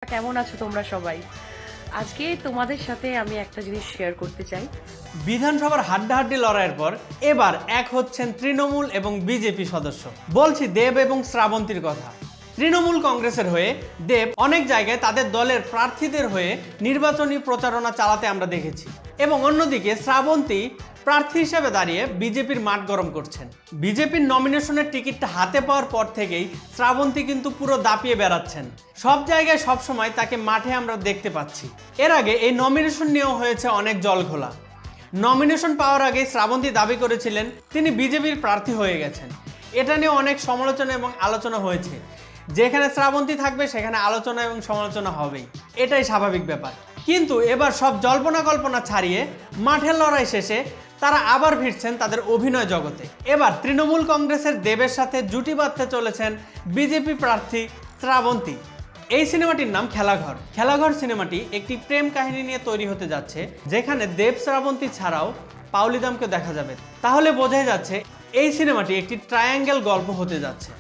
কেমন আছো তোমরা সবাই? আজকে তোমাদের সাথে আমি একটা জিনিস শেয়ার করতে চাই। বিধানসভার হাড্ডাহাড্ডি লড়াইয়ের পর এবার এক হচ্ছেন তৃণমূল এবং বিজেপি সদস্য। বলছি দেব এবং শ্রাবন্তীর কথা। তৃণমূল কংগ্রেসের হয়ে দেব অনেক জায়গায় তাদের দলের প্রার্থীদের হয়ে নির্বাচনী প্রচারণা চালাতে আমরা দেখেছি, এবং অন্যদিকে শ্রাবন্তী প্রার্থী হিসেবে দাঁড়িয়ে বিজেপির মাঠ গরম করছেন। বিজেপির নমিনেশনের টিকিটটা হাতে পাওয়ার পর থেকেই শ্রাবন্তী কিন্তু পুরো দাপিয়ে বেড়াচ্ছেন। সব জায়গায় সব সময় তাকে মাঠে আমরা দেখতে পাচ্ছি। এর আগে এই নমিনেশন নিয়েও হয়েছে অনেক জলঘোলা। নমিনেশন পাওয়ার আগে শ্রাবন্তী দাবি করেছিলেন তিনি বিজেপির প্রার্থী হয়ে গেছেন। এটা নিয়ে অনেক সমালোচনা এবং আলোচনা হয়েছে। যেখানে শ্রাবন্তী থাকবে সেখানে আলোচনা এবং সমালোচনা হবেই, এটাই স্বাভাবিক ব্যাপার। কিন্তু এবার সব জল্পনা কল্পনা ছাড়িয়ে মাঠের লড়াই শেষে তারা আবার ফিরছেন তাদের অভিনয় জগতে। এবার তৃণমূল কংগ্রেসের দেবের সাথে জুটি বাঁধতে চলেছেন বিজেপি প্রার্থী শ্রাবন্তী। এই সিনেমাটির নাম খেলাঘর। খেলাঘর সিনেমাটি একটি প্রেম কাহিনী নিয়ে তৈরি হতে যাচ্ছে, যেখানে দেব শ্রাবন্তী ছাড়াও পাউলিদামকে দেখা যাবে। তাহলে বোঝাই যাচ্ছে এই সিনেমাটি একটি ট্রায়াঙ্গেল গল্প হতে যাচ্ছে।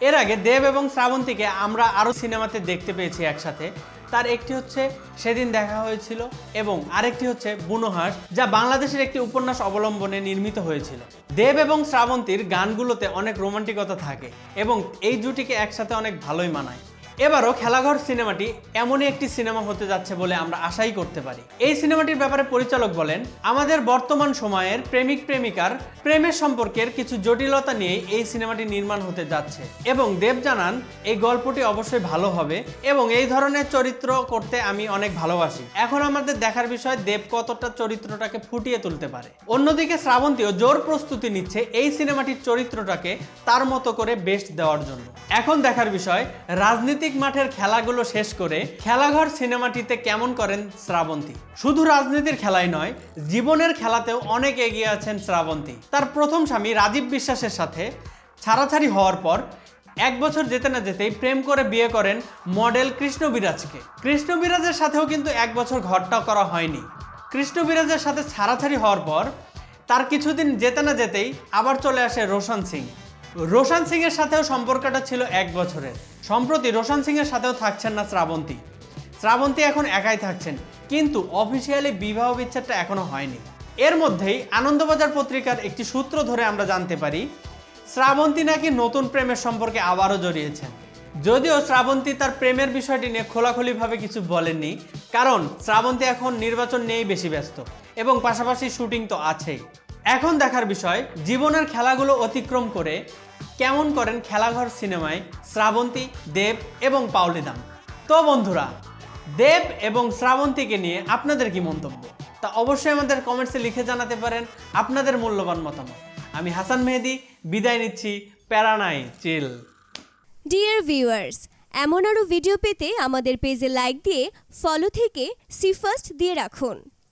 এর আগে দেব এবং শ্রাবন্তীকে আমরা আরও সিনেমাতে দেখতে পেয়েছি একসাথে। তার একটি হচ্ছে সেদিন দেখা হয়েছিল এবং আরেকটি হচ্ছে বুনোহাস, যা বাংলাদেশের একটি উপন্যাস অবলম্বনে নির্মিত হয়েছিল। দেব এবং শ্রাবন্তীর গানগুলোতে অনেক রোমান্টিকতা থাকে এবং এই জুটিকে একসাথে অনেক ভালোই মানায়। এবারও খেলাঘর সিনেমাটি এমনই একটি সিনেমা হতে যাচ্ছে বলে আমরা আশাই করতে পারি। এই সিনেমাটির ব্যাপারে পরিচালক বলেন, আমাদের বর্তমান সময়ের প্রেমিক প্রেমিকার প্রেমের সম্পর্কের কিছু জটিলতা নিয়ে এই সিনেমাটি নির্মাণ হতে যাচ্ছে। এবং দেব জানান এই গল্পটি অবশ্যই ভালো হবে এবং এই ধরনের চরিত্র করতে আমি অনেক ভালোবাসি। এখন আমাদের দেখার বিষয় দেব কতটা চরিত্রটাকে ফুটিয়ে তুলতে পারে। অন্যদিকে শ্রাবন্তীও জোর প্রস্তুতি নিচ্ছে এই সিনেমাটির চরিত্রটাকে তার মতো করে বেস্ট দেওয়ার জন্য। এখন দেখার বিষয় রাজনীতি মাঠের খেলাগুলো শেষ করে খেলাঘর সিনেমাটিতে কেমন করেন শ্রাবন্তী। শুধু রাজনীতির খেলাই নয়, জীবনের খেলাতেও অনেক এগিয়ে আছেন শ্রাবন্তী। তার প্রথম স্বামী রাজীব বিশ্বাসের সাথে ছাড়াছাড়ি হওয়ার পর 1 বছর যেতে না যেতেই প্রেম করে বিয়ে করেন মডেল কৃষ্ণ বিরাজকে। কৃষ্ণ বিরাজের সাথেও কিন্তু 1 বছর ঘরটা করা হয়নি। কৃষ্ণ বিরাজের সাথে ছাড়াছাড়ি হওয়ার পর তার কিছুদিন যেতে না যেতেই আবার চলে আসে রোশন সিং। রোশন সিং এর সাথেও সম্পর্কটা ছিল 1 বছরের। সম্প্রতি রোশন সিং এর সাথেও থাকছেন না শ্রাবন্তী। শ্রাবন্তী এখন একাই থাকছেন, কিন্তু অফিসিয়ালি বিবাহ বিচ্ছেদটা এখনো হয়নি। এর মধ্যেই আনন্দবাজার পত্রিকার একটি সূত্র ধরে আমরা জানতে পারি শ্রাবন্তী নাকি নতুন প্রেমের সম্পর্কে আবারও জড়িয়েছেন। যদিও শ্রাবন্তী তার প্রেমের বিষয়টি নিয়ে খোলাখুলিভাবে কিছু বলেননি, কারণ শ্রাবন্তী এখন নির্বাচন নিয়েই বেশি ব্যস্ত এবং পাশাপাশি শুটিং তো আছেই। এখন দেখার বিষয় জীবনের খেলাগুলো অতিক্রম করে কেমন করেন খেলাঘর সিনেমায় শ্রাবন্তী, দেব এবং পাউলিদাম। তো বন্ধুরা, দেব এবং শ্রাবন্তীকে নিয়ে আপনাদের কি মন্তব্য তা অবশ্যই আমাদের কমেন্টসে লিখে জানাতে পারেন আপনাদের মূল্যবান মতামত। আমি হাসান মেহেদি বিদায় নিচ্ছি। প্যারা নাই, চিল। ডিয়ার ভিউয়ার্স, এমন আরও ভিডিও পেতে আমাদের পেজে লাইক দিয়ে ফলো থেকে সি ফার্স্ট দিয়ে রাখুন।